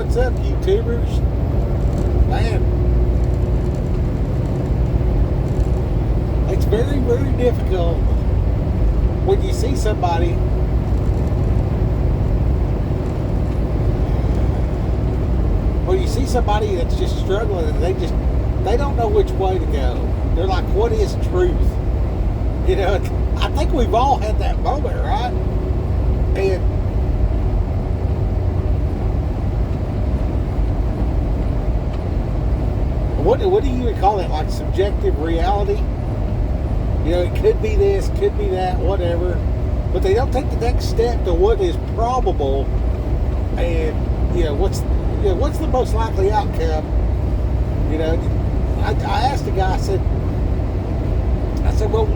what's up, YouTubers? Man, it's very, very difficult when you see somebody that's just struggling and they don't know which way to go. They're like, what is truth? You know, I think we've all had that moment, right? And what do you even call it? Like subjective reality? You know, it could be this, could be that, whatever. But they don't take the next step to what is probable and, what's the most likely outcome. You know, I asked the guy, I said, well,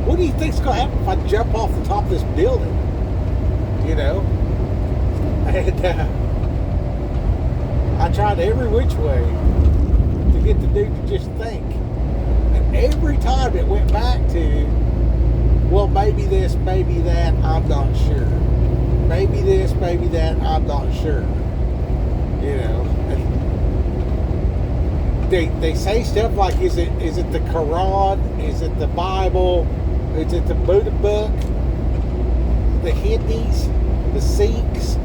what do you think's going to happen if I jump off the top of this building? You know? And I tried every which way to get the dude to just think. And every time it went back to, well, maybe this, maybe that, I'm not sure. Maybe this, maybe that, I'm not sure. You know? And they say stuff like, is it the Quran? Is it the Bible? Is it the Buddha book? The Hindus? The Sikhs?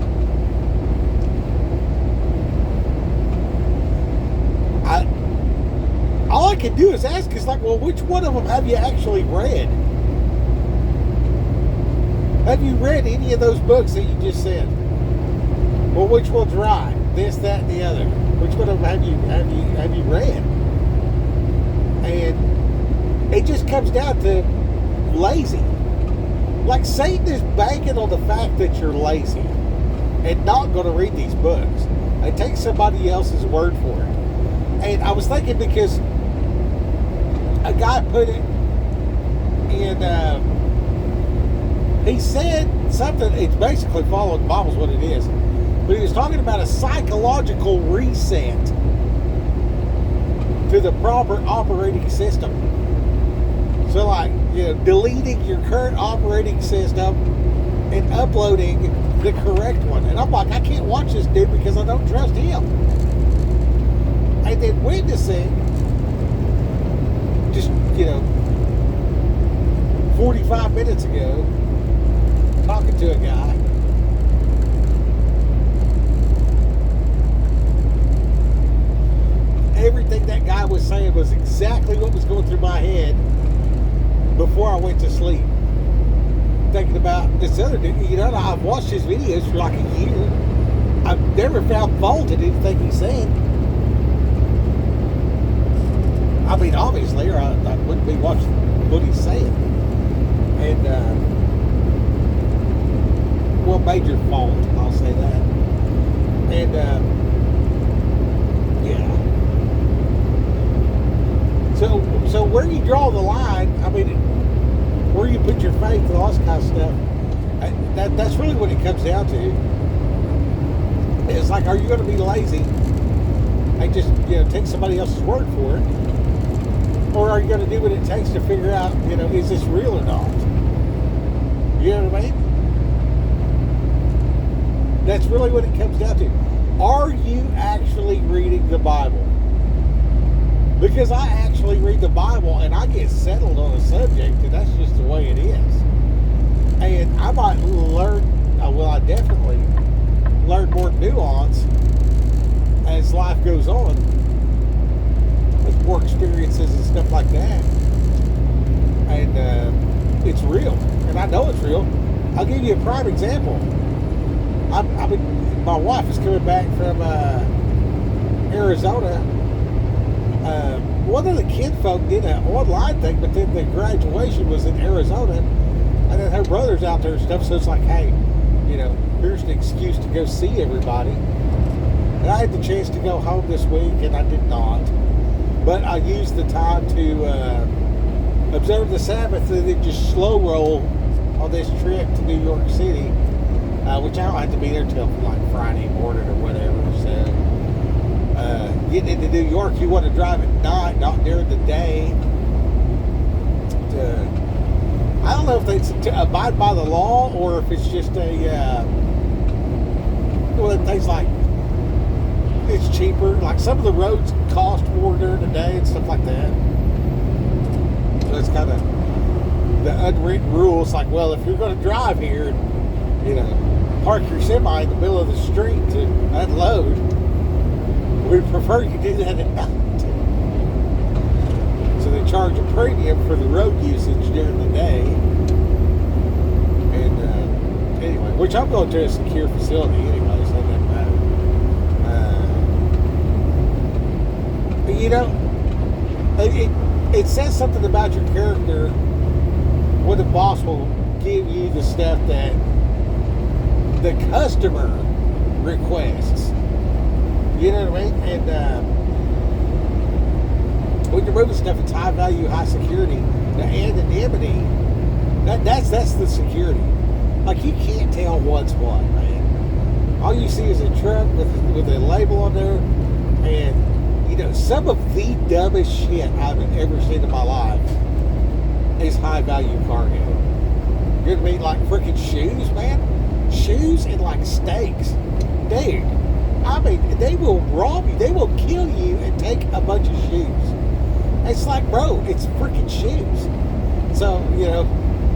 All I can do is ask is like, well, which one of them have you actually read? Have you read any of those books that you just said? Well, which one's right? This, that, and the other. Which one of them have you read? And it just comes down to lazy. Like Satan is banking on the fact that you're lazy and not going to read these books. It takes somebody else's word for it. And I was thinking because a guy put it in, he said something, it's basically following the Bible's what it is, but he was talking about a psychological reset to the proper operating system. So like, deleting your current operating system and uploading the correct one. And I'm like, I can't watch this dude because I don't trust him. And then witnessing just, 45 minutes ago, talking to a guy, everything that guy was saying was exactly what was going through my head before I went to sleep. Thinking about this other dude, I've watched his videos for like a year. I've never found fault in anything he said. I mean, obviously, or I wouldn't be watching what he's saying. And, well, major fault, I'll say that. And, yeah. So where you draw the line, I mean, where you put your faith and all this kind of stuff, that's really what it comes down to. It's like, are you going to be lazy and just, take somebody else's word for it? Or are you going to do what it takes to figure out, is this real or not? You know what I mean? That's really what it comes down to. Are you actually reading the Bible? Because I actually read the Bible and I get settled on a subject, and that's just the way it is. And I might I definitely learn more nuance as life goes on, with more experiences and stuff like that. And it's real, and I know it's real. I'll give you a prime example. My wife is coming back from Arizona. One of the kinfolk did an online thing, but then the graduation was in Arizona, and then her brother's out there and stuff. So it's like, hey, here's an excuse to go see everybody. And I had the chance to go home this week, and I did not. But I used the time to observe the Sabbath and then just slow roll on this trip to New York City, which I don't have to be there till like Friday morning or whatever. So getting into New York, you want to drive at night, not during the day. I don't know if it's to abide by the law or if it's just one of the things like it's cheaper. Like some of the roads cost more during the day and stuff like that. So it's kind of the unwritten rules. Like, well, if you're going to drive here, park your semi in the middle of the street to unload, we prefer you do that at night. So they charge a premium for the road usage during the day. And anyway, which I'm going to a secure facility anyway, so it doesn't matter. It says something about your character when the boss will give you the stuff that the customer requests. You know what I mean? And when you're moving stuff, it's high value, high security. The anonymity, that's the security. Like, you can't tell what's what, man. All you see is a truck with a label on there, and some of the dumbest shit I've ever seen in my life is high value cargo. You know what I mean? Like freaking shoes, man. Shoes and like steaks. Dude, I mean, they will rob you. They will kill you and take a bunch of shoes. It's like, bro, it's freaking shoes. So,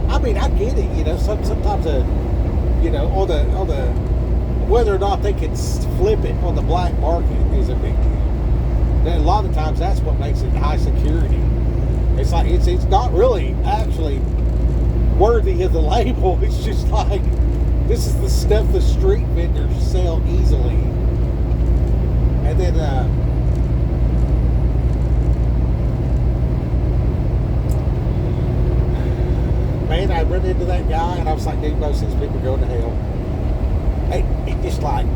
I mean, I get it. Sometimes on the whether or not they can flip it on the black market is a big deal. And a lot of times that's what makes it high security. It's like it's not really actually worthy of the label. It's just like, this is the stuff the street vendors sell easily. And then man, I run into that guy and I was like, dude, most of these people go to hell. It just like,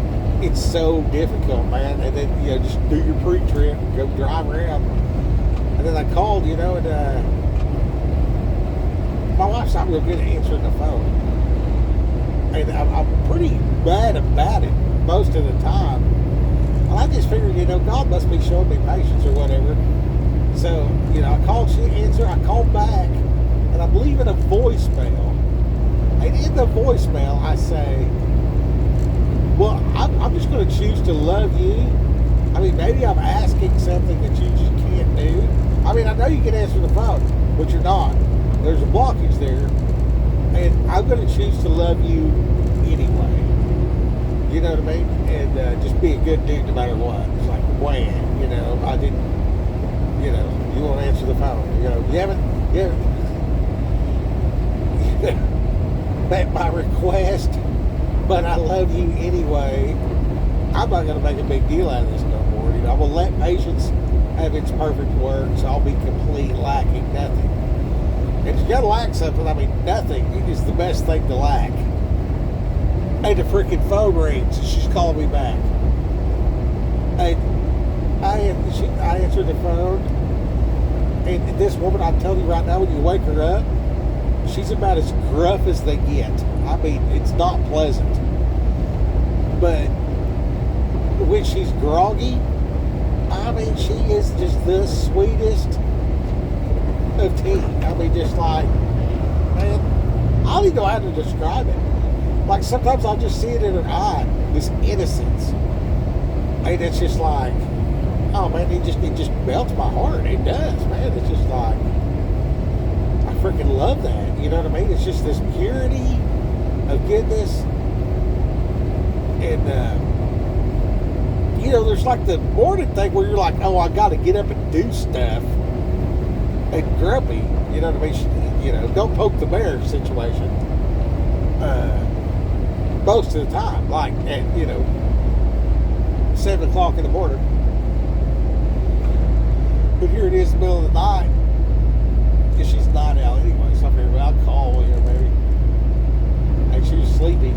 it's so difficult, man. And then, just do your pre-trip, go drive around. And then I called, and my wife's not real good at answering the phone. And I'm pretty bad about it most of the time. And I just figured, God must be showing me patience or whatever. So, I called, she answered, I called back, and I'm leaving a voicemail. And in the voicemail, I say, well, I'm just going to choose to love you. I mean, maybe I'm asking something that you just can't do. I mean, I know you can answer the phone, but you're not. There's a blockage there. And I'm going to choose to love you anyway. You know what I mean? And just be a good dude no matter what. It's like, wham, I didn't, you won't answer the phone. You haven't met my request, but I love you anyway. I'm not going to make a big deal out of this no more. I will let patience have its perfect work, so I'll be complete, lacking nothing. And if you got to lack something, I mean, nothing is the best thing to lack. And the freaking phone rings, and she's calling me back. And I answered the phone, and this woman, I'm telling you right now, when you wake her up, she's about as gruff as they get. I mean, it's not pleasant. But when she's groggy, I mean, she is just the sweetest of tea. I mean, just like, man, I don't even know how to describe it. Like, sometimes I'll just see it in her eye, this innocence. And it's just like, oh man, it just melts my heart. It does, man. It's just like, I freaking love that. You know what I mean? It's just this purity of goodness. And there's like the morning thing where you're like, oh, I got to get up and do stuff, and grumpy. You know what I mean? Don't poke the bear situation. Most of the time, like at 7 o'clock in the morning. But here it is in the middle of the night, because she's not out anyway. So I figured, well, I'll call maybe. And she was sleepy.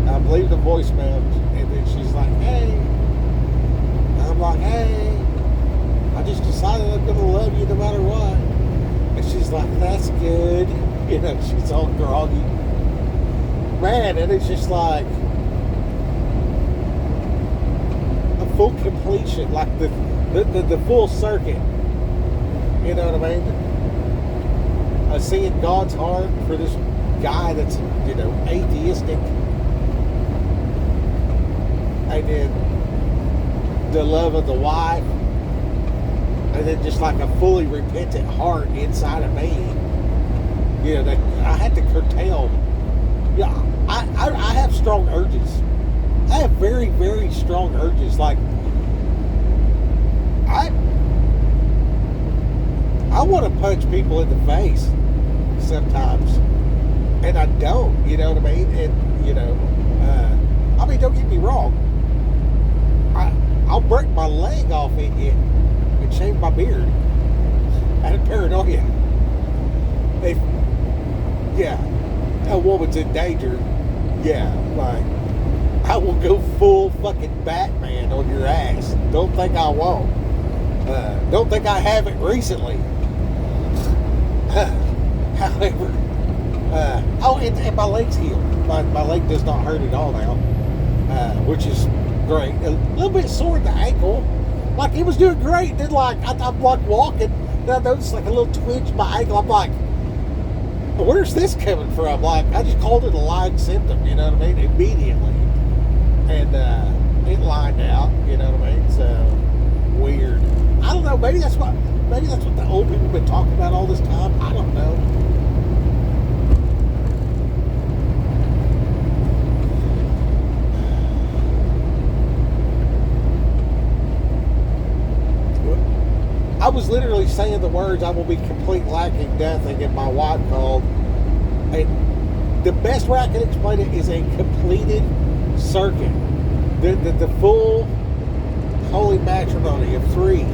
I'm leaving a voicemail, and then she's like, hey. And I'm like, hey, I just decided I'm going to love you no matter what. And she's like, that's good. She's all groggy. Man, and it's just like a full completion, like the full circuit. You know what I mean? Seeing God's heart for this guy that's, atheistic. And then the love of the wife, and then just like a fully repentant heart inside of me, you know, that I had to curtail. Yeah, I have strong urges. I have very, very strong urges. Like, I want to punch people in the face sometimes, and I don't. You know what I mean? And you know, I mean, don't get me wrong. I'll break my leg off in you and shave my beard out of paranoia. If a woman's in danger, like, I will go full fucking Batman on your ass. Don't think I won't. Don't think I haven't recently. However, and my leg's healed. My leg does not hurt at all now, which is great. A little bit sore in the ankle. Like, it was doing great. Then, like, I'm like walking, and I noticed like a little twinge in my ankle. I'm like, where's this coming from? Like, I just called it a lying symptom, you know what I mean? Immediately. And it lined out, you know what I mean? So, weird. I don't know, maybe that's what the old people have been talking about all this time. I don't know. I was literally saying the words, "I will be complete lacking nothing," and my wife called. And the best way I can explain it is a completed circuit. The full holy matrimony of three,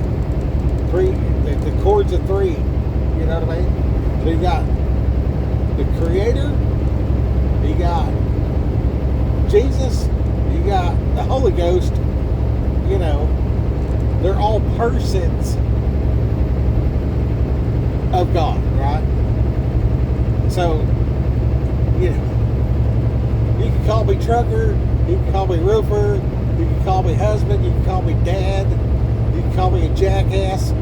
the chords of three. You know what I mean? So you got the Creator, you got Jesus, you got the Holy Ghost. You know, they're all persons of God, right? So, you know, you can call me trucker, you can call me roofer, you can call me husband, you can call me dad, you can call me a jackass.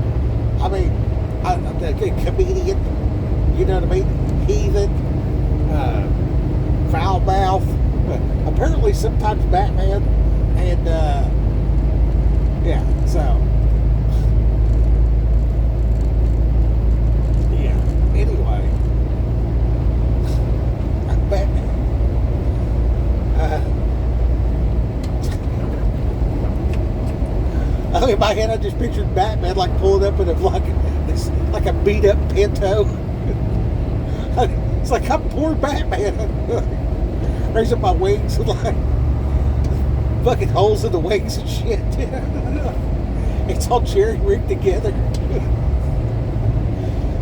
I mean, I'm a comedian, you know what I mean? Heathen, foul mouth, apparently sometimes Batman, and so. Anyway, I'm Batman. In my head, I just pictured Batman like pulling up in like a beat up Pinto. It's like, I'm poor Batman. Raising my wings and like fucking holes in the wings and shit. It's all jerry rigged together.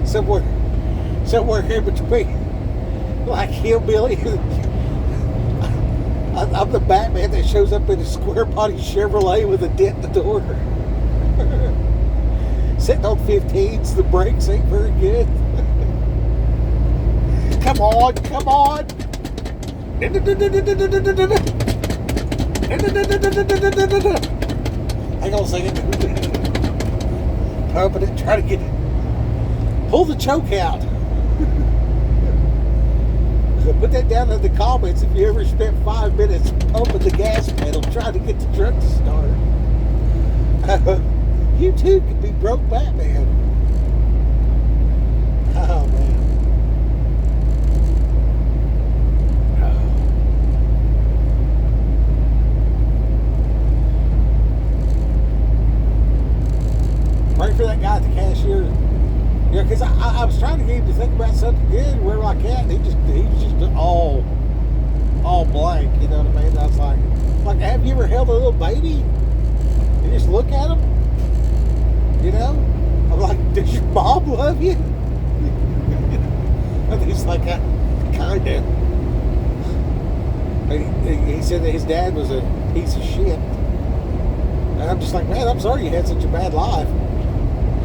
Somewhere here between, like, hillbilly. I'm the Batman that shows up in a square body Chevrolet with a dent in the door. Sitting on 15s, the brakes ain't very good. Come on. Hang on a second. Pumping it, try to get it. Pull the choke out. Put that down in the comments if you ever spent 5 minutes pumping the gas pedal trying to get the truck to start. You too could be broke Batman. Oh man. Pray for that guy at the cashier. Yeah, because I was trying to get him to think about something good. We're like that, and he was just all blank. You know what I mean? I was like, have you ever held a little baby? You just look at him. You know? I'm like, does your mom love you? And he's like, kind of. He said that his dad was a piece of shit. And I'm just like, man, I'm sorry you had such a bad life.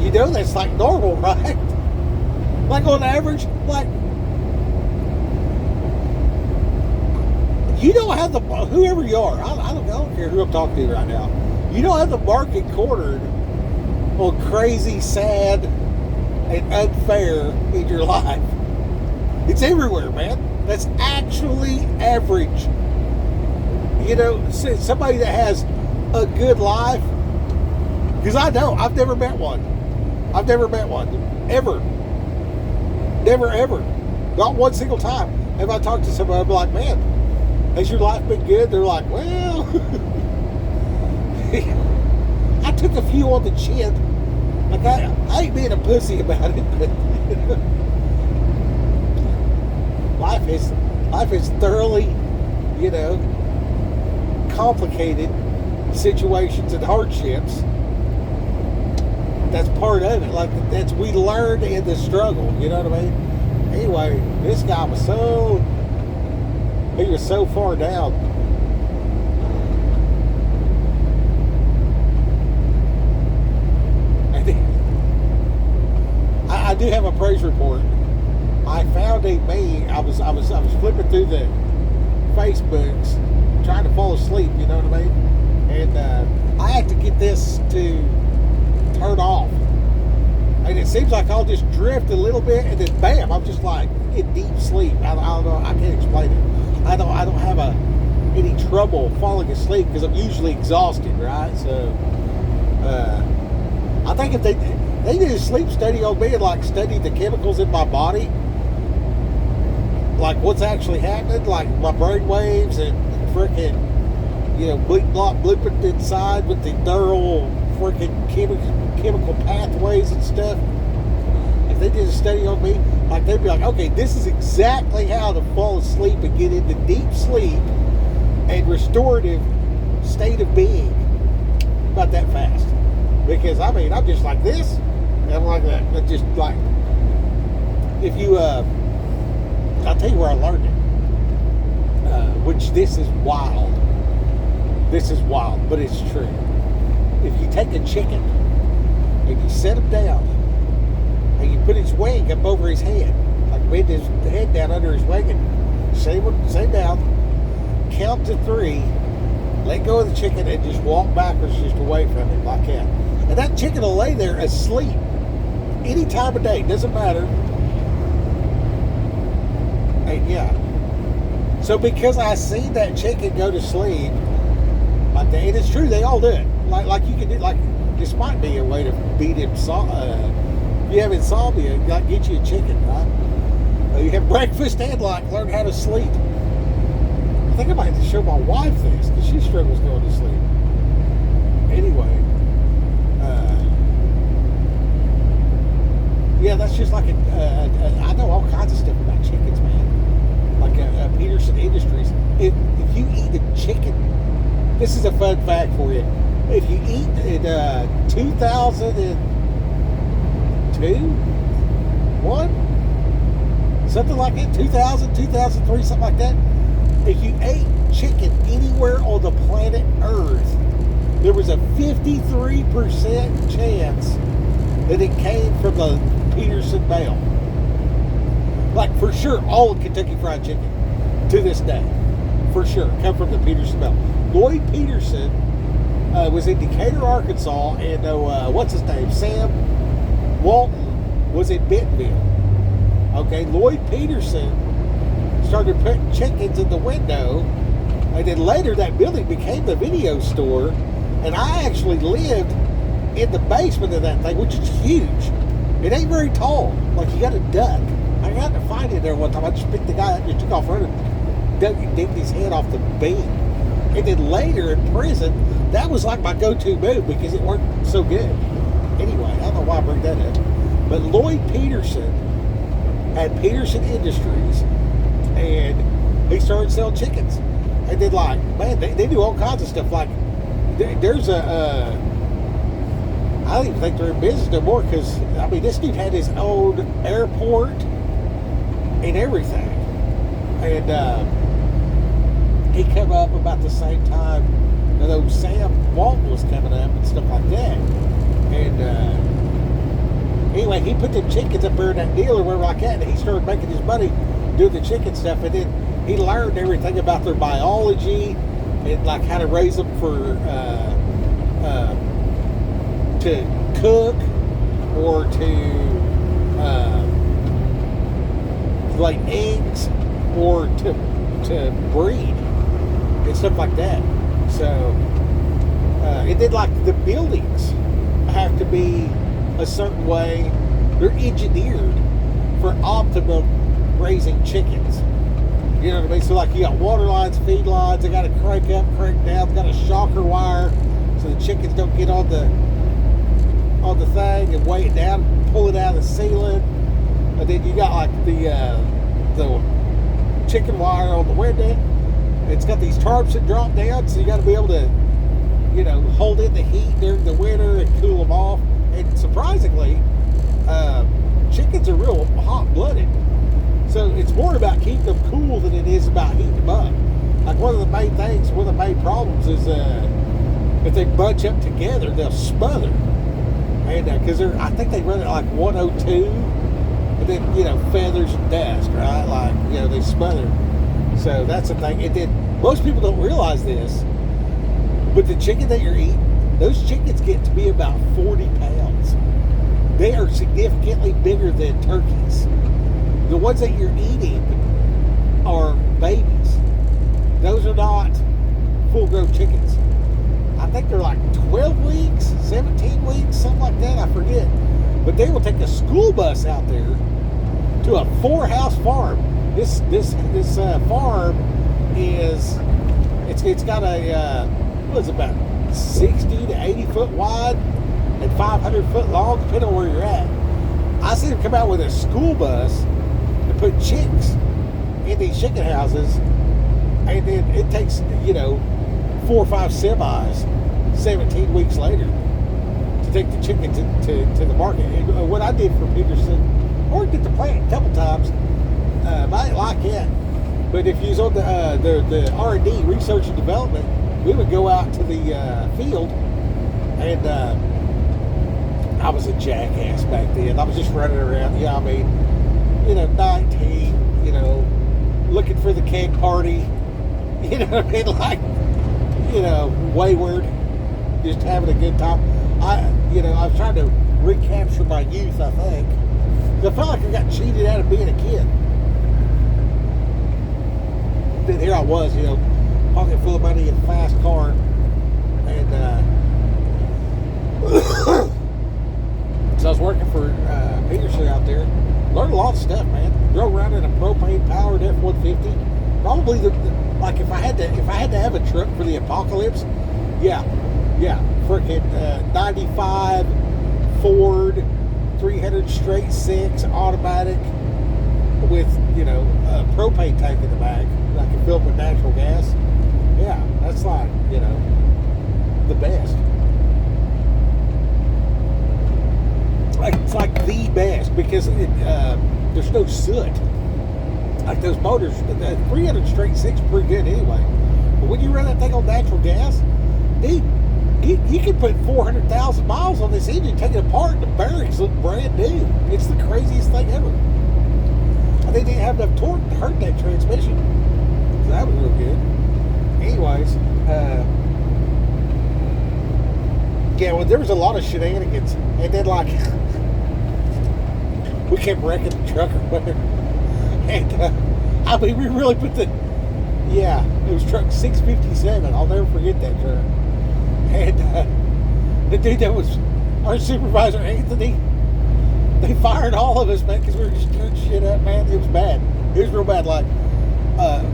You know that's like normal, right? Like on average, like, you don't have whoever you are, I don't care who I'm talking to right now. You don't have the market cornered on crazy, sad, and unfair in your life. It's everywhere, man. That's actually average. You know, somebody that has a good life Because I know, I've never met one. I've never met one. Ever. Never, ever. Not one single time. If I talk to somebody, I'd be like, man, has your life been good? They're like, well, I took a few on the chin. Like, I ain't being a pussy about it, but life is thoroughly, complicated situations and hardships. That's part of it. Like, we learned in the struggle. You know what I mean? Anyway, this guy was so far down. I do have a praise report. I found a meme. I was flipping through the Facebooks, trying to fall asleep. You know what I mean? And I had to get this to turn off. And it seems like I'll just drift a little bit, and then bam, I'm just like in deep sleep. I don't know. I can't explain it. I don't have any trouble falling asleep because I'm usually exhausted, right? So I think if they did a sleep study on me and like studied the chemicals in my body, like what's actually happening, like my brain waves and freaking, blooping inside with the neural freaking chemical pathways and stuff. If they did a study on me, like they'd be like, okay, this is exactly how to fall asleep and get into deep sleep and restorative state of being about that fast. Because I'm just like this, and I'm like that. But just like, if you, I'll tell you where I learned it. Which this is wild. This is wild, but it's true. If you take a chicken and you set him down and you put his wing up over his head, like bend his head down under his wing and set him down, count to 3, let go of the chicken and just walk backwards just away from him like that. And that chicken will lay there asleep any time of day, doesn't matter. And yeah. So because I seen that chicken go to sleep, like and it's true, they all do it. Like you can do, like this might be a way to beat insomnia. If you have insomnia, like get you a chicken, right? You have breakfast and like learn how to sleep. I think I might have to show my wife this because she struggles going to sleep. Anyway, yeah, that's just like I know all kinds of stuff about chickens, man. Like Peterson Industries. If you eat a chicken, this is a fun fact for you. If you eat in 2002, 1, something like that, 2000, 2003, something like that. If you ate chicken anywhere on the planet Earth, there was a 53% chance that it came from the Peterson Bell. Like for sure, all of Kentucky Fried Chicken to this day, for sure, come from the Peterson Bell. Lloyd Peterson was in Decatur, Arkansas, and what's his name? Sam Walton was in Bentonville. Okay, Lloyd Peterson started putting chickens in the window, and then later that building became the video store, and I actually lived in the basement of that thing, which is huge. It ain't very tall. Like, you got to duck. I got to find it there one time. I just picked the guy up and took off running, digged his head off the beam. And then later in prison, that was like my go-to move because it worked so good. Anyway, I don't know why I bring that up. But Lloyd Peterson had Peterson Industries, and he started selling chickens. And then, like, man, they do all kinds of stuff. Like, there's a, I don't even think they're in business no more because, I mean, this dude had his own airport and everything. And he came up about the same time that Sam Walton was coming up and stuff like that. And anyway, he put the chickens up there in that deal or wherever like that, and he started making his money doing the chicken stuff. And then he learned everything about their biology and like how to raise them for to cook or to lay eggs or to breed and stuff like that. So and then like the buildings have to be a certain way. They're engineered for optimum raising chickens. You know what I mean? So like you got water lines, feed lines, they got to crank up, crank down, they got a shocker wire so the chickens don't get on the thing and weigh it down, pull it out of the ceiling. And then you got like the chicken wire on the window. It's got these tarps that drop down, so you got to be able to, you know, hold in the heat during the winter and cool them off. And surprisingly, chickens are real hot-blooded. So it's more about keeping them cool than it is about heating them up. Like one of the main problems is if they bunch up together, they'll smother. And because I think they run at like 102, and then, you know, feathers and dust, right? Like, you know, they smother. So that's the thing. And then most people don't realize this, but the chicken that you're eating, those chickens get to be about 40 pounds. They are significantly bigger than turkeys. The ones that you're eating are babies. Those are not full-grown chickens. I think they're like 12 weeks, 17 weeks, something like that. I forget. But they will take a school bus out there to a 4-house farm. This farm is it's got a what is it, about 60 to 80 foot wide and 500 foot long, depending on where you're at. I see them come out with a school bus and put chicks in these chicken houses, and then it takes, you know, 4 or 5 semis 17 weeks later to take the chicken to the market. And what I did for Peterson, I worked at the plant a couple times. I didn't like it, but if you was on the R&D, research and development, we would go out to the field, and I was a jackass back then. I was just running around, yeah, I mean, you know, 19, you know, looking for the keg party, you know what I mean, like, you know, wayward, just having a good time. I was trying to recapture my youth, I think. I felt like I got cheated out of being a kid. Then here I was, you know, pocket full of money in a fast car, and so I was working for Peterson out there. Learned a lot of stuff, man. Drove around in a propane-powered F-150. Probably like if I had to have a truck for the apocalypse, yeah, freaking 95 Ford 300 straight 6 automatic with, you know, a propane tank in the back that I can fill up with natural gas. Yeah, that's like, you know, the best. It's like the best because there's no soot. Like those motors, 300 straight 6 pretty good anyway. But when you run that thing on natural gas, dude, you can put 400,000 miles on this engine, take it apart, and the bearings look brand new. It's the craziest thing ever. I think they didn't have enough torque to hurt that transmission. So that was real good. Anyways, yeah, well, there was a lot of shenanigans. And then, like, we kept wrecking the truck or whatever. And, I mean, we really put it was truck 657. I'll never forget that truck. And the dude that was our supervisor, Anthony, they fired all of us, man, because we were just doing shit up, man. It was bad. It was real bad. Like,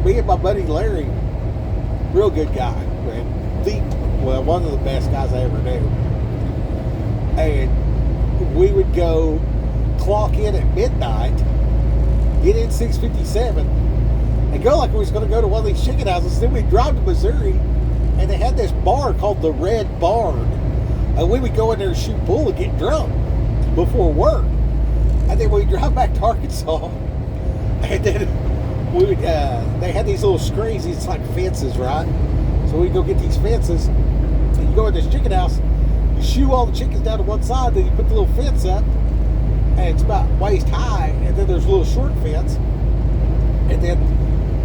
me and my buddy Larry, real good guy, man. One of the best guys I ever knew. And we would go clock in at midnight, get in 657, and go like we was going to go to one of these chicken houses. Then we'd drive to Missouri, and they had this bar called the Red Barn. And we would go in there and shoot bull and get drunk before work. And then we'd drive back to Arkansas, and then we would, they had these little screens, it's like fences, right? So we'd go get these fences, and you go in this chicken house, you shoo all the chickens down to one side, then you put the little fence up, and it's about waist high, and then there's a little short fence, and then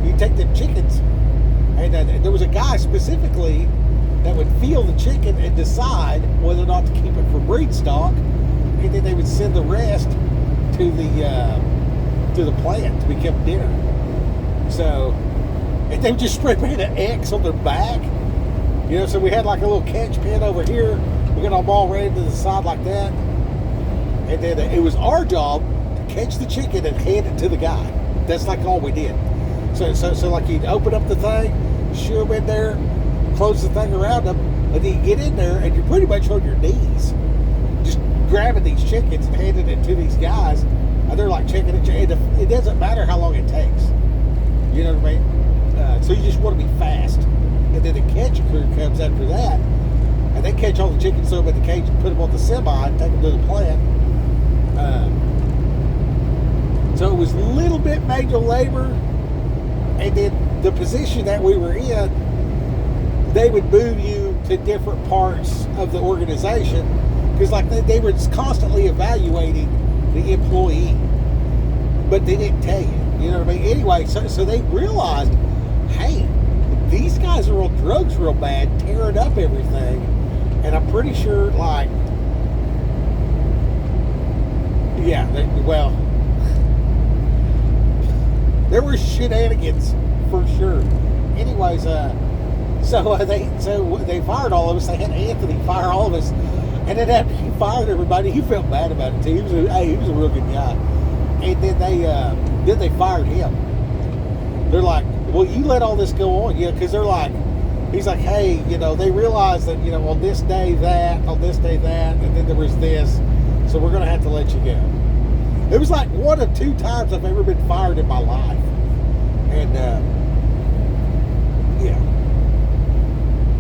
you take the chickens, and there was a guy specifically that would feel the chicken and decide whether or not to keep it for breed stock, and then they would send the rest to the plant to become dinner. So, and they would just spray paint an X on their back. You know, so we had like a little catch pen over here, We got them all ran to the side like that. And then it was our job to catch the chicken and hand it to the guy. That's like all we did. So like you'd open up the thing, shoo them in there, close the thing around them, and then you get in there and you're pretty much on your knees, just grabbing these chickens and handing it to these guys. And they're like checking it. It doesn't matter how long it takes. You know what I mean? So you just want to be fast. And then the catch crew comes after that, and they catch all the chickens, throw them in the cage, and put them on the semi, and take them to the plant. So it was a little bit manual labor, and then the position that we were in, they would move you to different parts of the organization, because like they were constantly evaluating the employee, but they didn't tell you. You know what I mean? Anyway, so they realized, hey, these guys are on drugs real bad, tearing up everything, and I'm pretty sure, like, yeah, well, there were shenanigans for sure. Anyways, so they fired all of us. They had Anthony fire all of us, and then after he fired everybody, he felt bad about it too. He was a real good guy. And then they fired him. They're like, well, you let all this go on, because they're like, he's like, hey, they realized that, on this day that, on this day that, and then there was this, so we're going to have to let you go. It was like one of 2 times I've ever been fired in my life. And, yeah.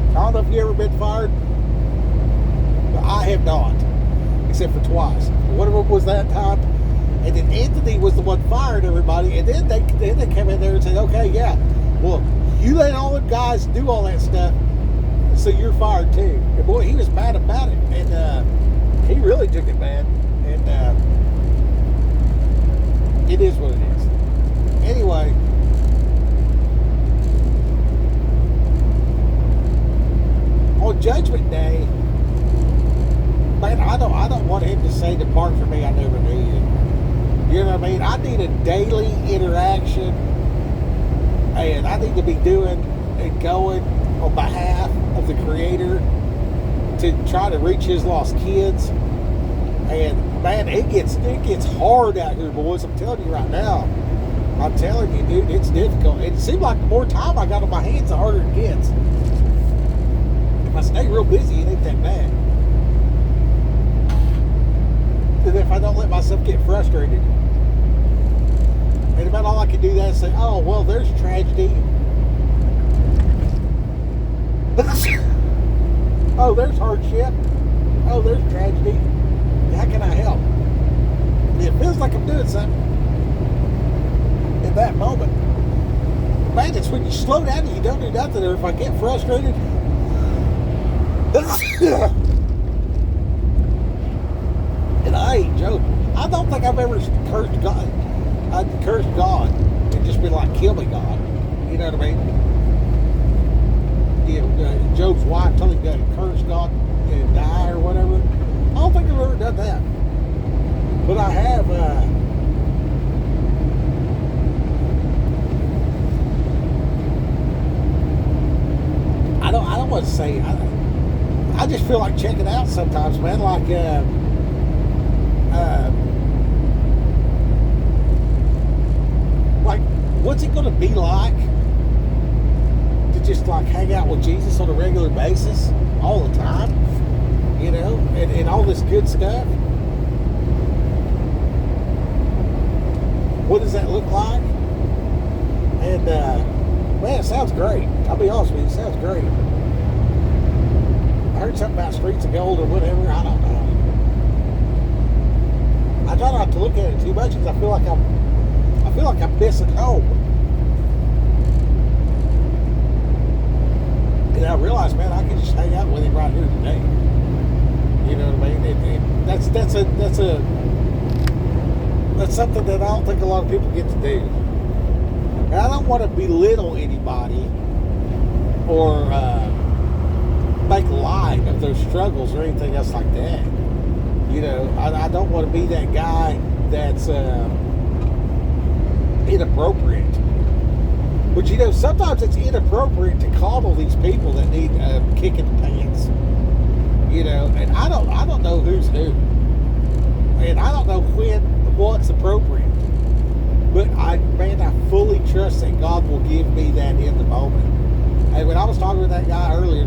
I don't know if you ever been fired, but I have not, except for twice. One of them was that time, and then Anthony was the one fired everybody, and then they came in there and said, okay, yeah, well, you let all the guys do all that stuff, so you're fired too. And boy, he was mad about it, and he really took it bad, and it is what it is. Anyway, on Judgment Day, man, I don't want him to say, depart from me, I never knew you. You know what I mean? I need a daily interaction, and I need to be doing and going on behalf of the Creator to try to reach His lost kids. And man, it gets hard out here, boys. I'm telling you right now. I'm telling you, dude, it's difficult. It seems like the more time I got on my hands, the harder it gets. If I stay real busy, it ain't that bad. And if I don't let myself get frustrated, and about all I can do that is say, oh, well, there's tragedy. Oh, there's hardship. Oh, there's tragedy. How can I help? It feels like I'm doing something in that moment. Man, it's when you slow down and you don't do nothing, or if I get frustrated. And I ain't joking. I don't think I've ever cursed God. I'd curse God and just be like, kill me, God. You know what I mean? Job's wife told him to curse God and die or whatever. I don't think I've ever done that. But I have, I don't want to say, I just feel like checking out sometimes, man. Like, what's it going to be like to just like hang out with Jesus on a regular basis all the time, and all this good stuff? What does that look like? And man, it sounds great. I'll be honest with you, it sounds great. I heard something about streets of gold or whatever. I don't know. I try not to look at it too much because I feel like I'm missing home. And I realize, man, I can just hang out with him right here today. You know what I mean? That's something that I don't think a lot of people get to do. And I don't want to belittle anybody or make light of their struggles or anything else like that. I don't want to be that guy that's inappropriate. But sometimes it's inappropriate to coddle these people that need a kick in the pants. you know, and I don't know who's who, and I don't know what's appropriate. But I fully trust that God will give me that in the moment. And when I was talking with that guy earlier,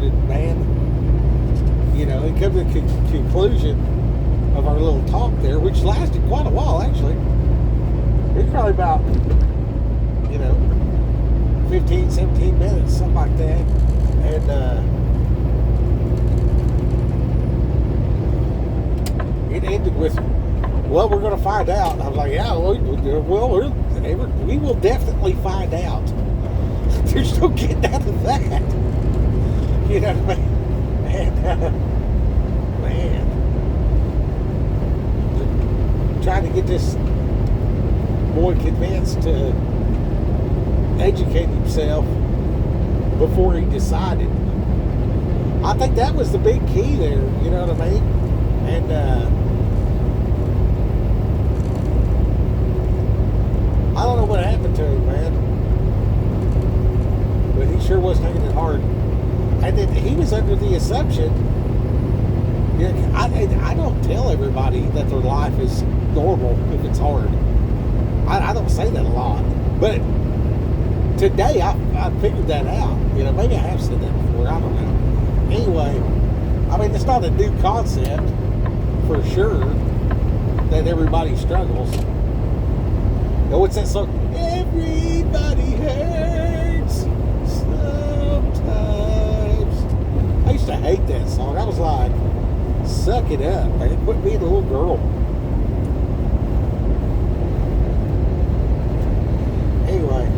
you know, it came to the conclusion of our little talk there, which lasted quite a while actually. It's probably about, you know, 15, 17 minutes, something like that. And it ended with, well, we're going to find out. And I was like, yeah, well, we will definitely find out. There's no getting out of that. You know what I mean? And, man, trying to get this boy convinced to educate himself before he decided. I think that was the big key there, you know what I mean? And, I don't know what happened to him, man. But he sure was taking it hard. And then he was under the assumption, you know, I don't tell everybody that their life is normal if it's hard. I don't say that a lot. But today I figured that out. You know, maybe I have said that before. I don't know. Anyway, I mean, it's not a new concept for sure that everybody struggles. Oh, what's that song? Everybody hurts sometimes. I used to hate that song. I was like, suck it up, man. Quit being a little girl. Anyway.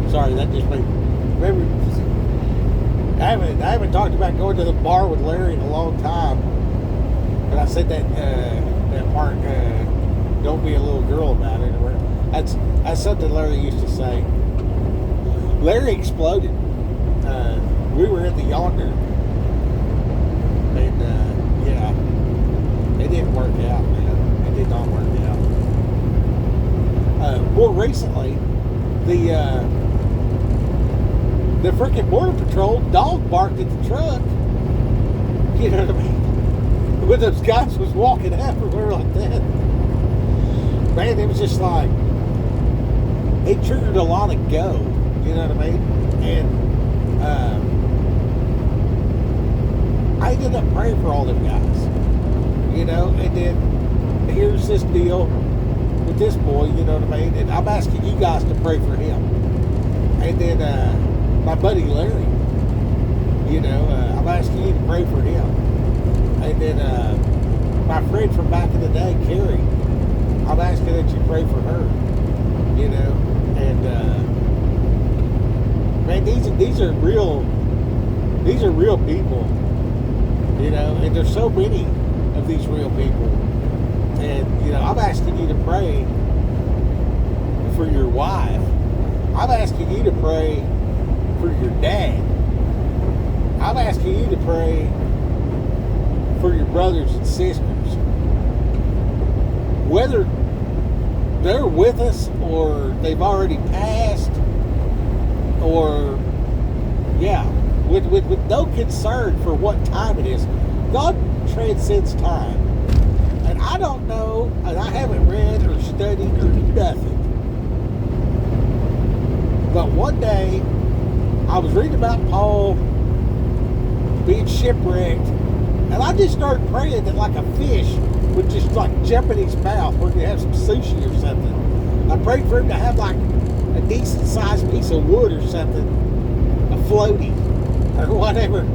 Sorry, that just made. Remember, I haven't talked about going to the bar with Larry in a long time, but I said that part. Don't be a little girl about it. Or that's something Larry used to say. Larry exploded. We were at the Yonder, and yeah, it didn't work out, man. It did not work out. More recently, the freaking Border Patrol dog barked at the truck. You know what I mean? When those guys was walking everywhere like that. Man, it was just like, it triggered a lot of go. You know what I mean? And I ended up praying for all them guys. You know, and then here's this deal with this boy, you know what I mean? And I'm asking you guys to pray for him. And then, my buddy Larry, you know, I'm asking you to pray for him. And then my friend from back in the day, Carrie, I'm asking that you pray for her. You know, and man, these are real people. You know, and there's so many of these real people. And you know, I'm asking you to pray for your wife. I'm asking you to pray for your dad. I'm asking you to pray for your brothers and sisters. Whether they're with us or they've already passed, or yeah, with no concern for what time it is. God transcends time. And I don't know, and I haven't read or studied or nothing. But one day, I was reading about Paul being shipwrecked, and I just started praying that like a fish would just like jump in his mouth when you have some sushi or something. I prayed for him to have like a decent sized piece of wood or something, a floaty or whatever.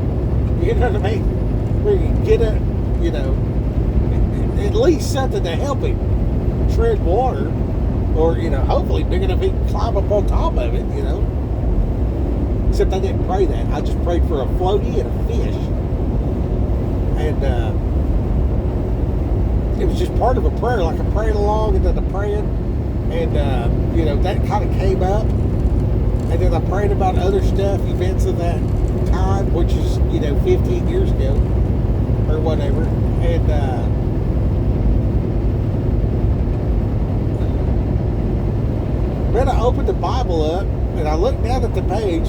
You know what I mean? Where you can get it, you know, at least something to help him tread water, or you know, hopefully big enough he can climb up on top of it. You know. Except I didn't pray that. I just prayed for a floaty and a fish. And it was just part of a prayer, like I prayed along and then I praying. And, you know, that kind of came up. And then I prayed about other stuff, events of that time, which is, you know, 15 years ago or whatever. And then I opened the Bible up and I looked down at the page,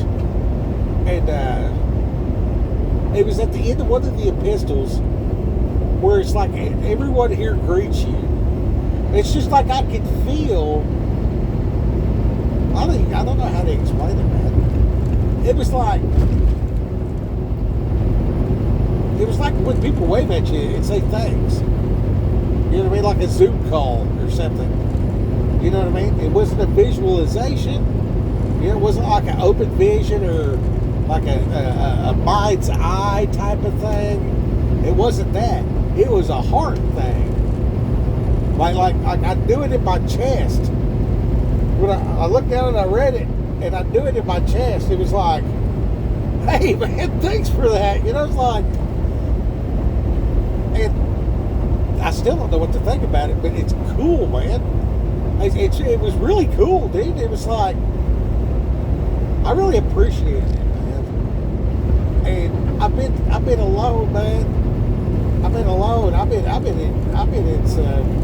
and it was at the end of one of the epistles where it's like everyone here greets you. It's just like I could feel. I don't know how to explain it, man. It was like when people wave at you and say thanks. You know what I mean? Like a Zoom call or something. You know what I mean? It wasn't a visualization. You know, it wasn't like an open vision or like a mind's eye type of thing. It wasn't that. It was a heart thing. Like I knew it in my chest. When I looked down and I read it, and I knew it in my chest, it was like, hey man, thanks for that. You know, it's like, and I still don't know what to think about it, but it's cool, man. It was really cool, dude. It was like, I really appreciated it, man. And I've been alone, man. I've been alone. I've been in some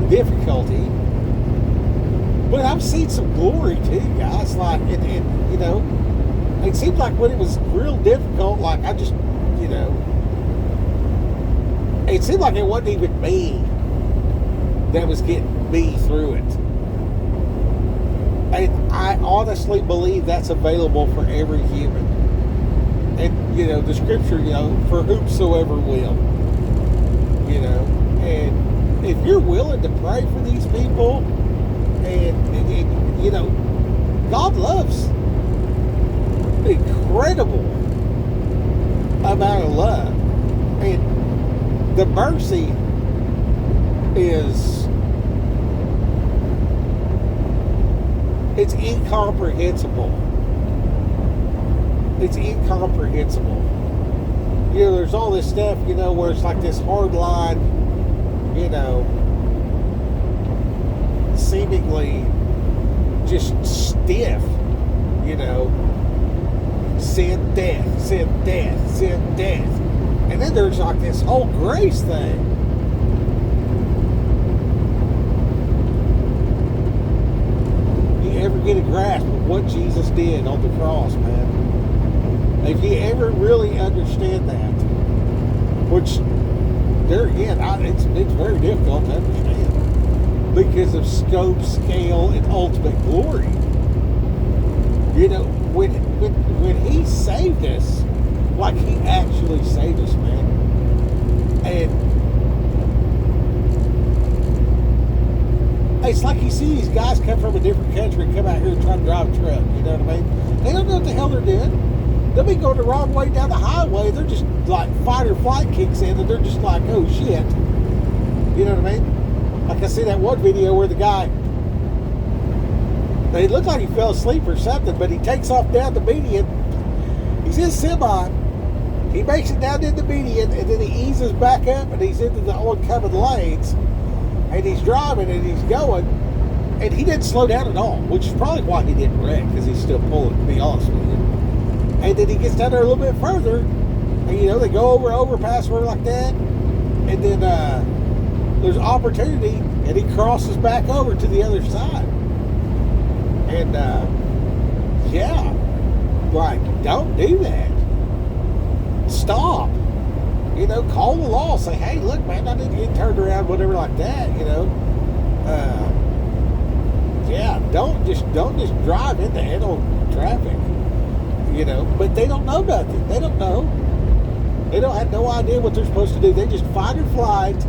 difficulty, but I've seen some glory too, guys. Like, and you know, it seemed like when it was real difficult, like I just, you know, it seemed like it wasn't even me that was getting me through it. And I honestly believe that's available for every human. And, you know, the scripture, you know, for whomsoever will, you know, and if you're willing to pray for these people, and you know, God loves an incredible amount of love, and the mercy is, it's incomprehensible. It's incomprehensible. You know, there's all this stuff, you know, where it's like this hard line, you know, seemingly just stiff, you know, sin, death, sin, death, sin, death. And then there's like this whole grace thing. You ever get a grasp of what Jesus did on the cross, man? If you ever really understand that, which there again, it's very difficult to understand because of scope, scale, and ultimate glory. You know, when He saved us, like He actually saved us, man, and it's like you see these guys come from a different country and come out here and try to drive a truck. You know what I mean? They don't know what the hell they're doing. They'll be going the wrong way down the highway. They're just like fight or flight kicks in, and they're just like, oh shit. You know what I mean? Like I see that one video where the guy, it looked like he fell asleep or something, but he takes off down the median. He's in semi. He makes it down in the median, and then he eases back up, and he's into the oncoming lanes, and he's driving, and he's going, and he didn't slow down at all, which is probably why he didn't wreck, because he's still pulling, to be honest with you. And then he gets down there a little bit further, and you know, they go over overpass or like that, and then there's opportunity, and he crosses back over to the other side. And yeah, like, don't do that. Stop. You know, call the law. Say, hey, look, man, I need to get turned around, whatever, like that. You know, yeah, don't just drive into head-on traffic. You know, but they don't know nothing. They don't know. They don't have no idea what they're supposed to do. They just fight or flight,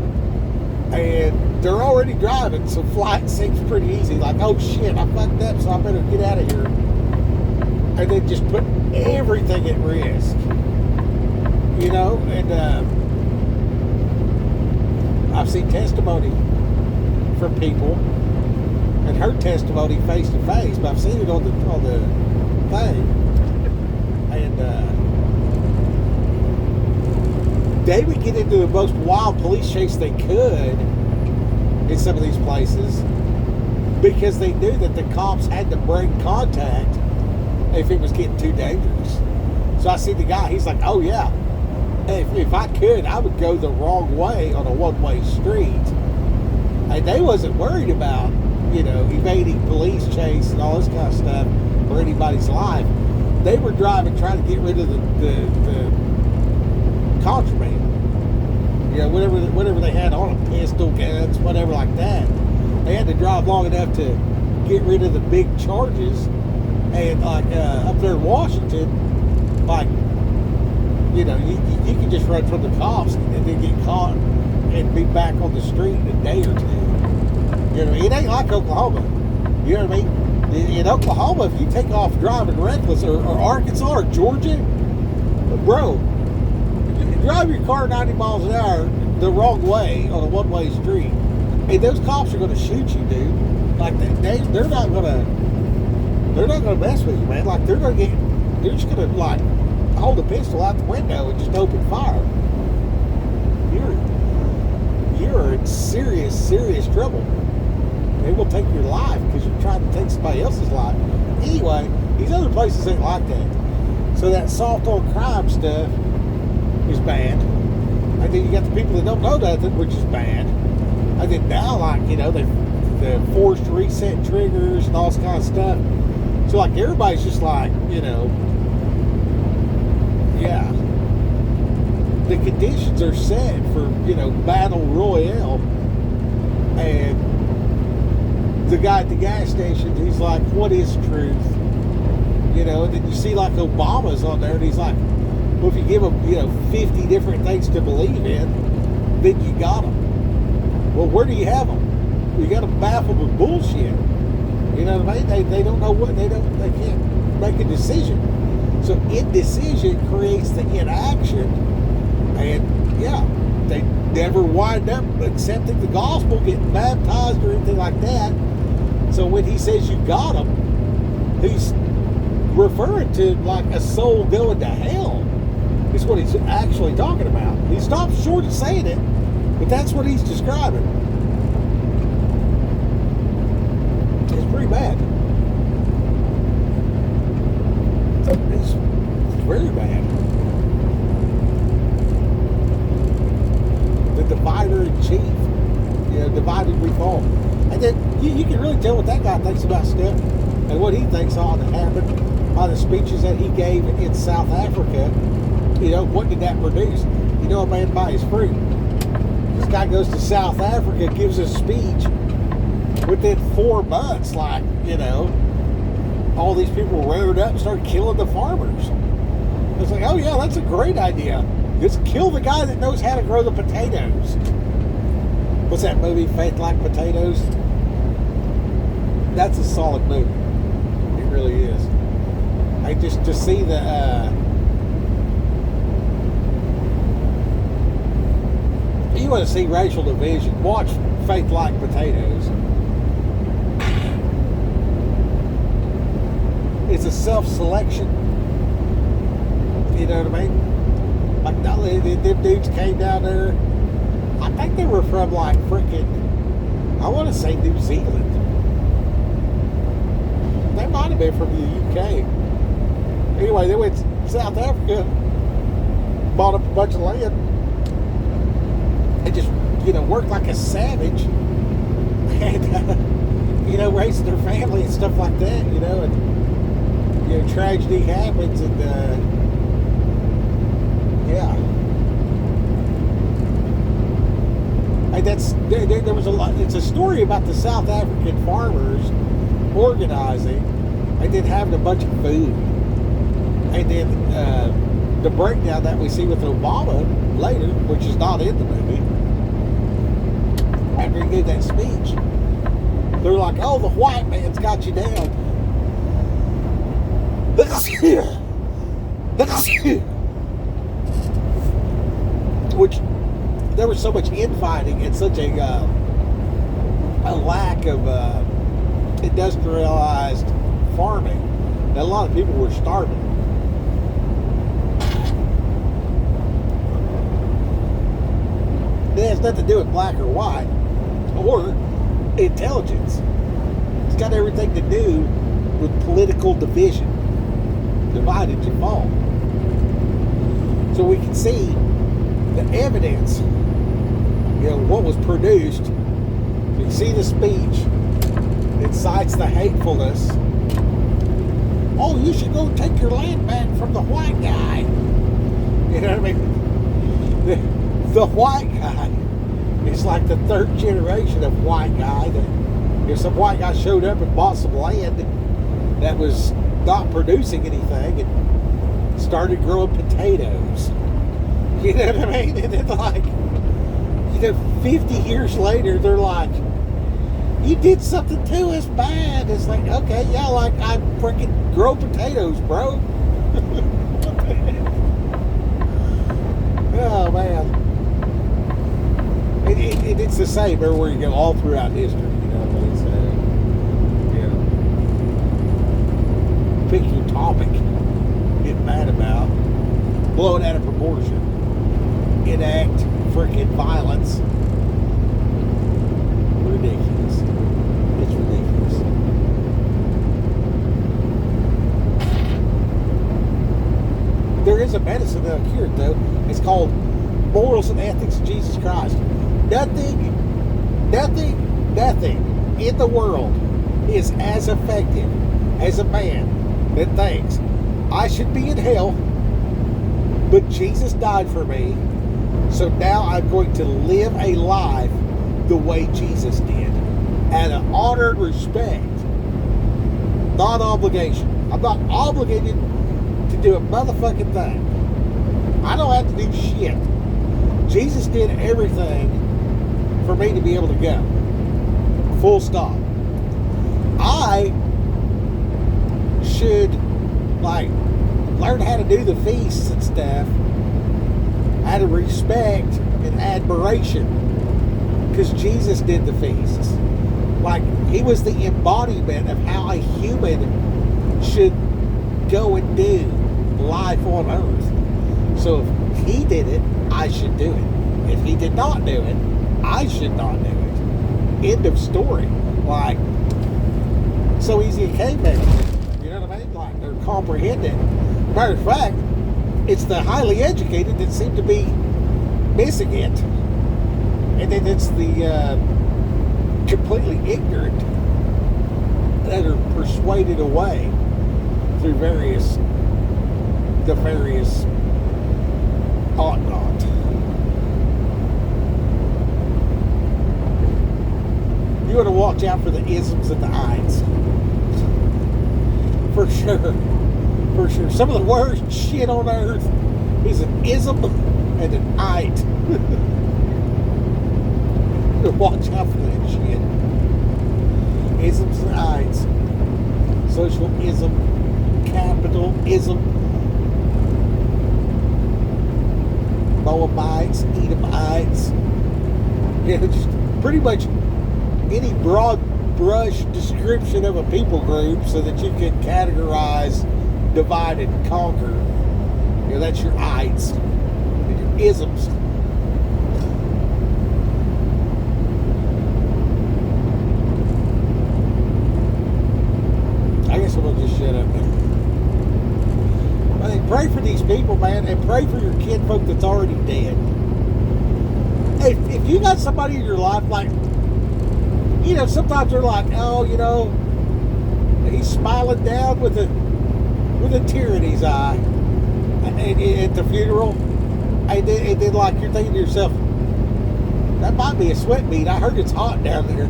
and they're already driving, so flight seems pretty easy. Like, oh shit, I fucked up, so I better get out of here. And then just put everything at risk. You know, and I've seen testimony from people and heard testimony face to face, but I've seen it on the thing. And they would get into the most wild police chase they could in some of these places because they knew that the cops had to break contact if it was getting too dangerous. So I see the guy, he's like, oh yeah, if I could, I would go the wrong way on a one-way street. And they wasn't worried about, evading police chase and all this kind of stuff or anybody's life. They were driving, trying to get rid of the contraband. Whatever they had on them, pistol, guns, whatever like that. They had to drive long enough to get rid of the big charges. And like up there in Washington, like, you can just run from the cops and then get caught and be back on the street in a day or two. It ain't like Oklahoma. You know what I mean? In Oklahoma, if you take off driving reckless, or Arkansas or Georgia, bro, drive your car 90 miles an hour the wrong way on a one-way street, and those cops are going to shoot you, dude. Like they're not gonna mess with you, man. Like they're just gonna like hold a pistol out the window and just open fire. You're in serious trouble. They will take your life because you're trying to take somebody else's life. Anyway, these other places ain't like that. So that soft on crime stuff is bad. And then you got the people that don't know nothing, which is bad. And then now, like, the forced reset triggers and all this kind of stuff. So, like, everybody's just like, yeah. The conditions are set for, battle royale. And the guy at the gas station, he's like, what is truth? And then you see, like, Obama's on there, and he's like, well, if you give them, 50 different things to believe in, then you got them. Well, where do you have them? You got them baffled with bullshit. You know what I mean? They don't know they can't make a decision. So indecision creates the inaction, and yeah, they never wind up accepting the gospel, getting baptized or anything like that. So when he says you got them, he's referring to like a soul going to hell. Is what he's actually talking about. He stops short of saying it, but that's what he's describing. It's pretty bad. It's very bad. The divider in chief. Divided we fall. And then you can really tell what that guy thinks about stuff and what he thinks ought to happen by the speeches that he gave in South Africa. What did that produce? A man by his fruit. This guy goes to South Africa, gives a speech. Within 4 months, like, all these people rode up and started killing the farmers. It's like, oh yeah, that's a great idea. Just kill the guy that knows how to grow the potatoes. What's that movie, Faith Like Potatoes? That's a solid movie. It really is. I just to see the you want to see racial division, watch Faith Like Potatoes. It's a self-selection. You know what I mean? Like, them dudes came down there. I think they were from, like, freaking, I want to say New Zealand. They might have been from the UK. Anyway, they went to South Africa, bought up a bunch of land, and just, worked like a savage, and, raising their family and stuff like that, and, tragedy happens, and, yeah. And there was a lot, it's a story about the South African farmers organizing, and then having a bunch of food. And then, the breakdown that we see with Obama later, which is not in the movie, after he gave that speech, they're like, oh, the white man's got you down. Which, there was so much infighting and such a lack of industrialized farming that a lot of people were starving. It has nothing to do with black or white or intelligence. It's got everything to do with political division. divided, you fall. So we can see the evidence, what was produced. So you see the speech, it incites the hatefulness. Oh, you should go take your land back from the white guy. You know what I mean? The white guy is like the third generation of white guy that if some white guy showed up and bought some land that was not producing anything and started growing potatoes. You know what I mean? And then 50 years later, they're like, you did something to us bad. It's like, okay, yeah, like I freaking grow potatoes, bro. Oh, man. It's the same everywhere you go, all throughout history. You know what I mean? So, pick your topic, get mad about, blow it out of proportion, enact freaking violence. Ridiculous. It's ridiculous. There is a medicine that'll cure it, though. It's called Morals and Ethics of Jesus Christ. Nothing in the world is as effective as a man that thinks, I should be in hell, but Jesus died for me, so now I'm going to live a life the way Jesus did. Out of honor and respect. Not obligation. I'm not obligated to do a motherfucking thing. I don't have to do shit. Jesus did everything for me to be able to go. Full stop. I should learn how to do the feasts and stuff out of respect and admiration, because Jesus did the feasts. He was the embodiment of how a human should go and do life on earth. So if he did it, I should do it. If he did not do it, I should not do it. End of story. So easy it came back. You know what I mean? They're comprehending. Matter of fact, it's the highly educated that seem to be missing it. And then it's the completely ignorant that are persuaded away through various ought not. You want to watch out for the isms and the ites. For sure. For sure. Some of the worst shit on earth is an ism and an ite. Watch out for that shit. Isms and ites. Socialism, capitalism, Moabites, Edomites. Just pretty much any broad brush description of a people group so that you can categorize, divide, and conquer. That's your ites and your isms. I guess I'm going to just shut up now. I think pray for these people, man, and pray for your kinfolk that's already dead. If you got somebody in your life, sometimes they're like, oh, he's smiling down with a tear in his eye at the funeral. And then you're thinking to yourself, that might be a sweat bead. I heard it's hot down there.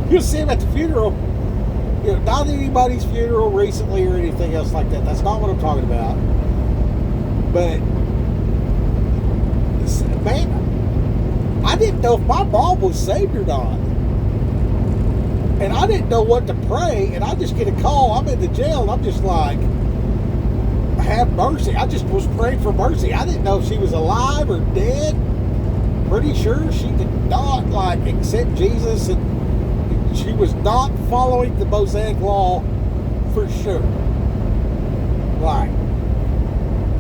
You'll see him at the funeral. Not anybody's funeral recently or anything else like that. That's not what I'm talking about. But, man, I didn't know if my mom was saved or not. And I didn't know what to pray. And I just get a call. I'm in the jail. And I'm just like, have mercy. I just was praying for mercy. I didn't know if she was alive or dead. Pretty sure she did not, accept Jesus, and she was not following the Mosaic law for sure.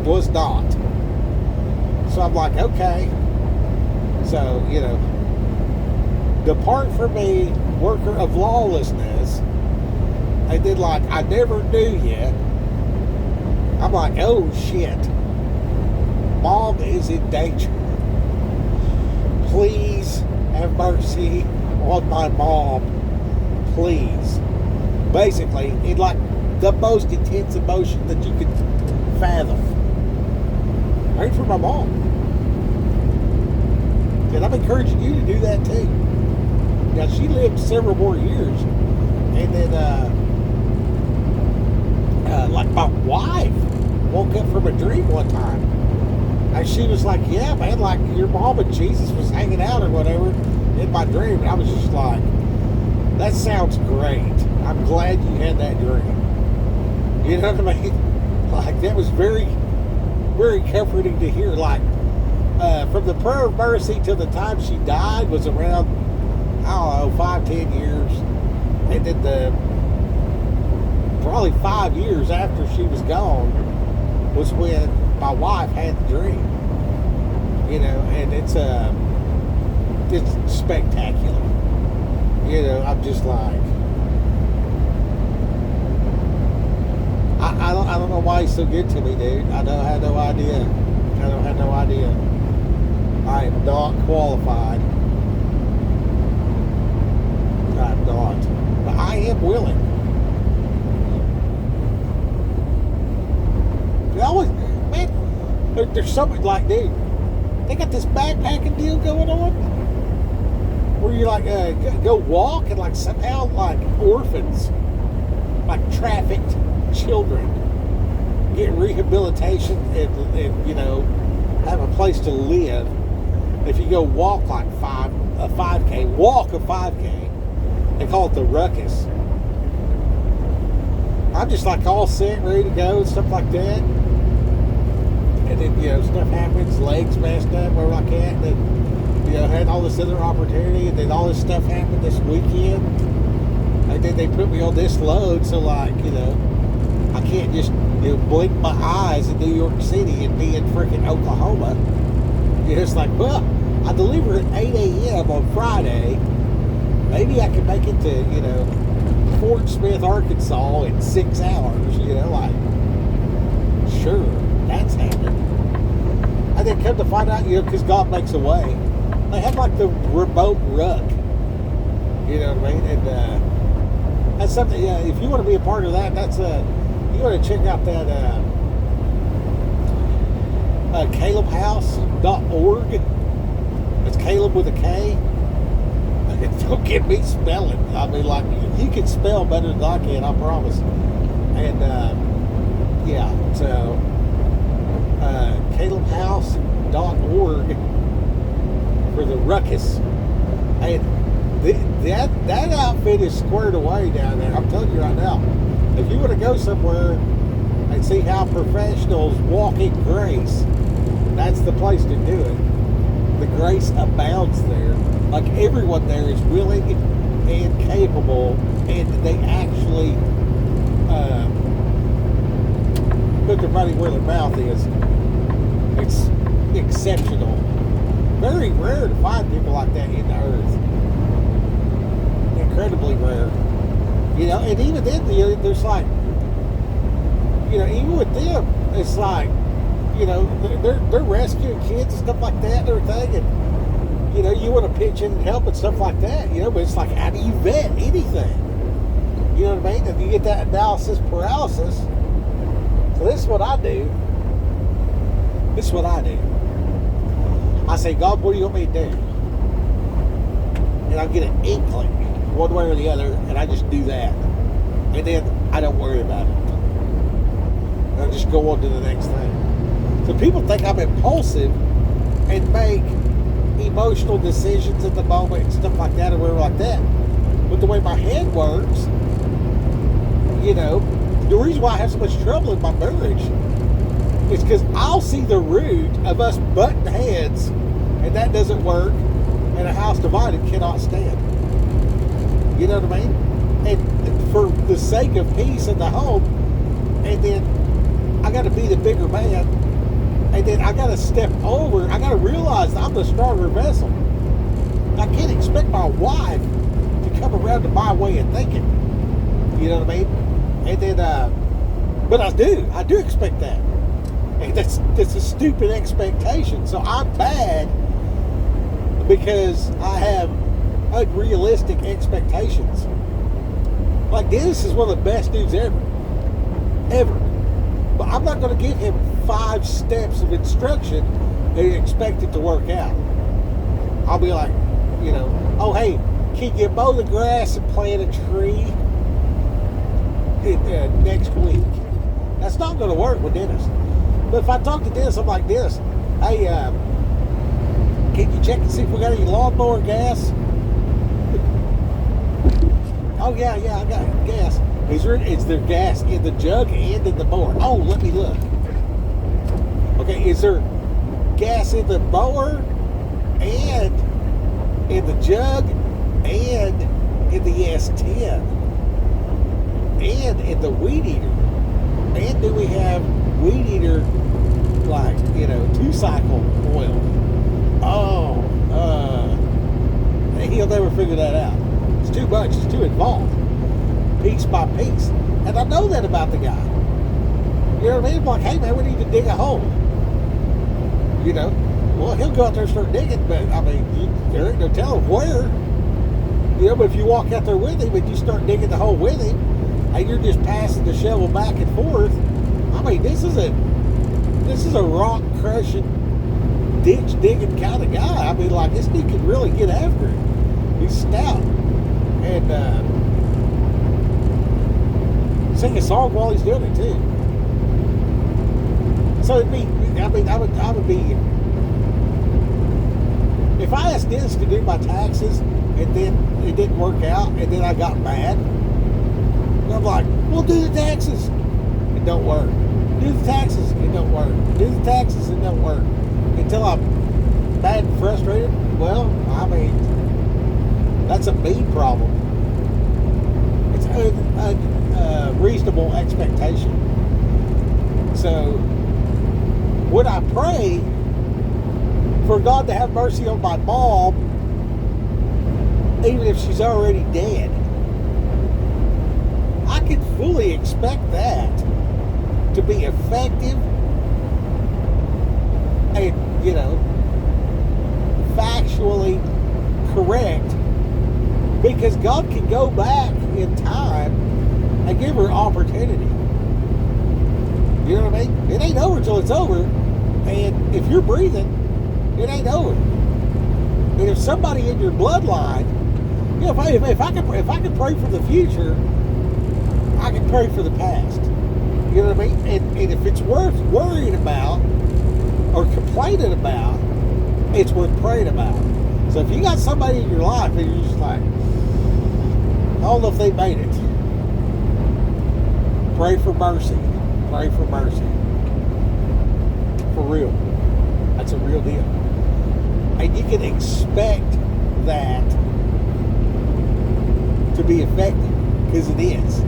Was not. So I'm like, okay. So, depart from me, worker of lawlessness. They did like, I never knew yet. I'm like, oh shit. Mom is in danger. Please have mercy on my mom. Please. Basically, in like the most intense emotion that you could fathom. Right for my mom. And I'm encouraging you to do that too. Now, she lived several more years. And then, like my wife woke up from a dream one time. And she was like, yeah, man, like your mom and Jesus was hanging out or whatever in my dream. And I was just like, that sounds great. I'm glad you had that dream. You know what I mean? Like, that was very, very comforting to hear. Like, from the prayer of mercy till the time she died was around, I don't know, 5-10 years. And then probably 5 years after she was gone was when my wife had the dream. You know, and it's spectacular. You know, I'm just like, I don't know why he's so good to me, dude. I have no idea. I don't have no idea. I am not qualified. I'm not. But I am willing. You always, man, there's something like, dude, they got this backpacking deal going on where you like go walk and like somehow like orphans, like trafficked children get rehabilitation and you know, have a place to live. If you go walk like a 5K, walk a 5K, they call it the ruckus. I'm just like all set, ready to go and stuff like that. And then, you know, stuff happens, legs messed up, whatever like that. And then, you know, had all this other opportunity, and then all this stuff happened this weekend. And then they put me on this load, so like, you know, I can't just, you know, blink my eyes in New York City and be in freaking Oklahoma. You know, it's like, well, I deliver at 8 a.m. on Friday. Maybe I can make it to, you know, Fort Smith, Arkansas in 6 hours. You know, like, sure, that's happening. And then come to find out, you know, because God makes a way. They have like the remote ruck. You know what I mean? And that's something, yeah, if you want to be a part of that, that's you want to check out that CalebHouse.org. It's Caleb with a K. Don't get me spelling. I mean, like, you can spell better than I can, I promise. And, yeah, so, CalebHouse.org for the ruckus. And that outfit is squared away down there. I'm telling you right now. If you want to go somewhere and see how professionals walk in grace, that's the place to do it. The grace abounds there. Like, everyone there is willing and capable, and they actually put their money where their mouth is. It's exceptional. Very rare to find people like that in the earth. Incredibly rare. You know, and even then, there's like, you know, even with them, it's like, you know, they're rescuing kids and stuff like that and everything, and, you know, you want to pitch in and help and stuff like that, you know, but it's like, how do you vet anything? You know what I mean? And you get that analysis paralysis. So this is what I do. I say, God, what do you want me to do? And I get an inkling, one way or the other, and I just do that. And then I don't worry about it. And I just go on to the next thing. So people think I'm impulsive and make emotional decisions at the moment and stuff like that or whatever like that. But the way my head works, you know, the reason why I have so much trouble in my marriage is because I'll see the root of us butting heads, and that doesn't work, and a house divided cannot stand. You know what I mean? And for the sake of peace in the home, and then I got to be the bigger man, and then I got to step over. I got to realize I'm the stronger vessel. I can't expect my wife to come around to my way of thinking. You know what I mean? And then, but I do expect that. And that's a stupid expectation. So I'm bad because I have unrealistic expectations. Like, Dennis is one of the best dudes ever. But I'm not going to give him 5 steps of instruction and expect it to work out. I'll be like, oh, hey, can you mow the grass and plant a tree next week? That's not going to work with Dennis. But if I talk to Dennis, I'm like, Dennis, hey, can you check and see if we got any lawnmower gas? Oh, yeah, I got gas. Is there gas in the jug and in the mower? Oh, let me look. Okay, is there gas in the mower and in the jug and in the S10 and in the weed eater? And do we have weed eater, like, 2-cycle oil? Oh, he'll never figure that out. It's too much. It's too involved. Piece by piece. And I know that about the guy. You know what I mean? I'm like, hey, man, we need to dig a hole. Well, he'll go out there and start digging, but, there ain't no telling where. But if you walk out there with him and you start digging the hole with him, and you're just passing the shovel back and forth, this is a rock crushing, ditch digging kind of guy. This dude can really get after it. He's stout. And sing a song while he's doing it too. So I would be, if I asked Dennis to do my taxes and then it didn't work out and then I got mad, I'm like, well, do the taxes. It don't work. Do the taxes. It don't work. Do the taxes. It don't work. Until I'm mad and frustrated. Well, that's a me problem. It's a reasonable expectation. So when I pray for God to have mercy on my mom, even if she's already dead, I can fully expect that to be effective and, factually correct, because God can go back in time and give her opportunity. You know what I mean? It ain't over till it's over. And if you're breathing, it ain't over. And if somebody in your bloodline, if I can pray for the future, I can pray for the past. You know what I mean? And if it's worth worrying about or complaining about, it's worth praying about. So if you got somebody in your life and you're just like, I don't know if they made it, pray for mercy. Pray for mercy. For real. That's a real deal. And you can expect that to be effective, because it is.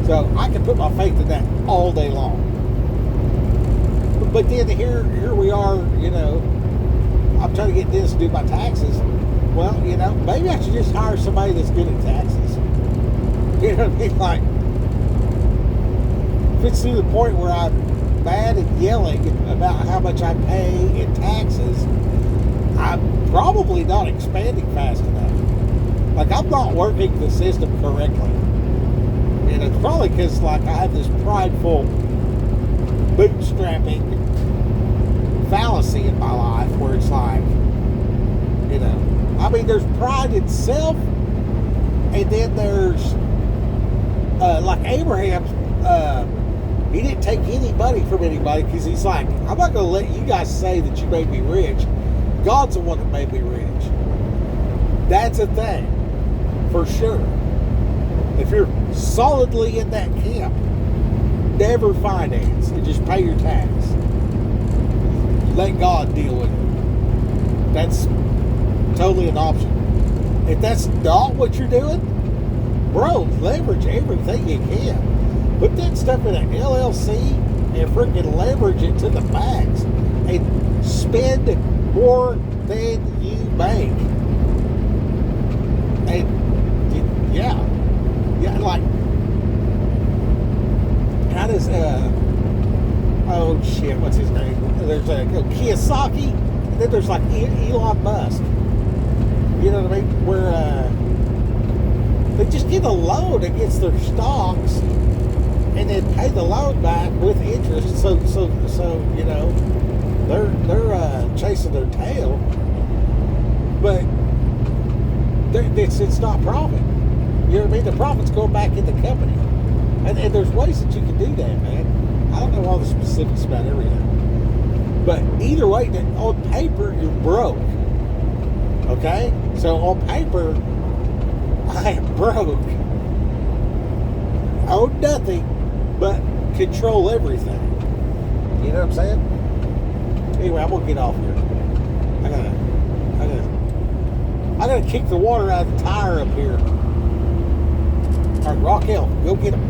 So I can put my faith in that all day long. But then here we are, I'm trying to get this to do my taxes. Well, maybe I should just hire somebody that's good at taxes. You know what I mean? Like, if it's to the point where I'm mad and yelling about how much I pay in taxes, I'm probably not expanding fast enough. Like, I'm not working the system correctly. And it's probably because, I have this prideful bootstrapping fallacy in my life where it's like, there's pride in self, and then there's, like Abraham, he didn't take any money from anybody because he's like, I'm not going to let you guys say that you made me rich. God's the one that made me rich. That's a thing, for sure. If you're solidly in that camp, never finance and just pay your tax. Let God deal with it. That's totally an option. If that's not what you're doing, bro, leverage everything you can. Put that stuff in an LLC and freaking leverage it to the max and spend more than you make. And is oh shit, what's his name? There's Kiyosaki, and then there's like Elon Musk. You know what I mean? Where they just get a loan against their stocks, and then pay the loan back with interest. So you know, they're chasing their tail, but it's not profit. You know what I mean? The profit's going back in the company, and there's ways that you can do that, man. I don't know all the specifics about everything, but either way, on paper you're broke. Okay, so on paper, I am broke. Own nothing, but control everything. You know what I'm saying? Anyway, I'm gonna get off here. I gotta kick the water out of the tire up here. All right, Raquel, go get him.